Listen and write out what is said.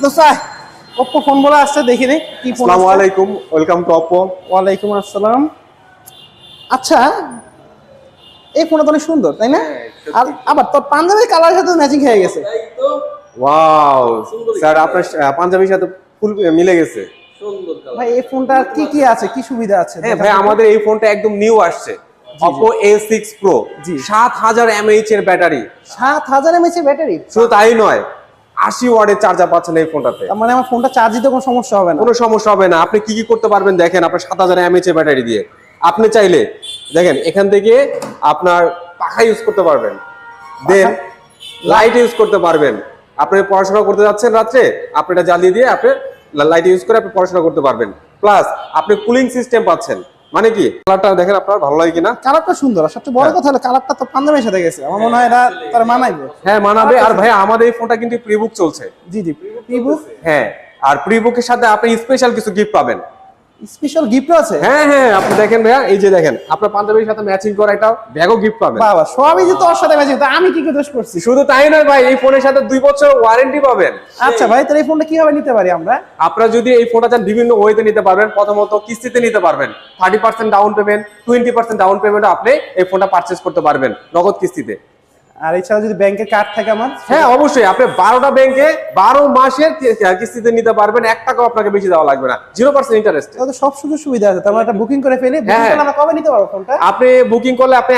দোস্ত Oppo phone বলে আসছে দেখি রে কি ফোন। আসসালামু আলাইকুম, ওয়েলকাম টু Oppo। ওয়ালাইকুম আসসালাম। আচ্ছা এই ফোনটা তো অনেক সুন্দর তাই না? আর আবার তোর পাঞ্জাবি কালারের সাথে ম্যাচিং হয়ে গেছে। ওয়াও স্যার, আপনার পাঞ্জাবির সাথে ফুল মিলে গেছে। ভাই এই ফোনটার কি কি আছে, কি সুবিধা আছে? হ্যাঁ ভাই, আমাদের এই ফোনটা একদম নিউ আসছে, Oppo A6 Pro। জি। 7000 mAh এর ব্যাটারি। 7000 mAh এর ব্যাটারি? শুধু তাই নয়, 80 ওয়াটের চার্জার পাচ্ছেন এই ফোনটাতে। তার মানে আমার ফোনটা চার্জ দিতে কোনো সমস্যা হবে না? কোনো সমস্যা হবে না। আপনি কি কি করতে পারবেন দেখেন, আপনার 7000 mAh এর ব্যাটারি দিয়ে আপনি চাইলে দেখেন এখান থেকে আপনার পাখা ইউজ করতে পারবেন, দেন লাইট ইউজ করতে পারবেন। আপনি পড়াশোনা করতে যাচ্ছেন রাত্রে, আপনি এটা জ্বালিয়ে দিয়ে আপনি লাইট ইউজ করে আপনি পড়াশোনা করতে পারবেন। প্লাস আপনি কুলিং সিস্টেম পাচ্ছেন। মানে কি, কালারটা দেখেন আপনার ভালো লাগে কিনা? কালারটা সুন্দর, আর সবচেয়ে বড় কথা হলো কালারটা তো পাঞ্জাবির সাথে গেছে। আমার মনে হয় এটা তার মানাইবে। হ্যাঁ মানাবে। আর ভাই আমাদের এই ফোনটা কিন্তু প্রিবুক চলছে। জি জি, প্রিবুক। হ্যাঁ, আর প্রিবুকের সাথে আপনি স্পেশাল কিছু গিফট পাবেন। স্পেশাল গিফটও আছে? হ্যাঁ হ্যাঁ, আপনি দেখেন ভাইয়া, এই যে দেখেন আপনার পাঞ্জাবির সাথে ম্যাচিং করা একটা ব্যাগও গিফট পাবেন। বাবা সবই যে তোর সাথে ম্যাচিং, তা আমি কি কি দোষ করছি? শুধু তাই নয় ভাই, এই ফোনের সাথে 2 বছর ওয়ারেন্টি পাবেন। আচ্ছা ভাই, তাহলে এই ফোনটা কিভাবে নিতে পারি আমরা? আপনারা যদি এই ফোনটা চান বিভিন্ন ওয়েতে নিতে পারবেন। প্রথমত কিস্তিতে নিতে পারবেন, 30% ডাউন পেমেন্ট, 20% ডাউন পেমেন্ট আপনি এই ফোনটা পারচেজ করতে পারবেন নগদ কিস্তিতে। আর এছাড়া যদি ব্যাংকের কার্ড থাকে আমার? হ্যাঁ অবশ্যই, আপনি 12টা ব্যাংকে 12 মাসের কিস্তিতে নিতে পারবেন। 1 টাকাও আপনাকে বেশি দেওয়া লাগবে না, 0% ইন্টারেস্ট। তাহলে তো সব সুযোগ সুবিধা আছে। তার মানে এটা বুকিং করে ফেলি। বুকিং করলে আমরা কবে নিতে পারবো ফোনটা? আপনি বুকিং করলে আপনি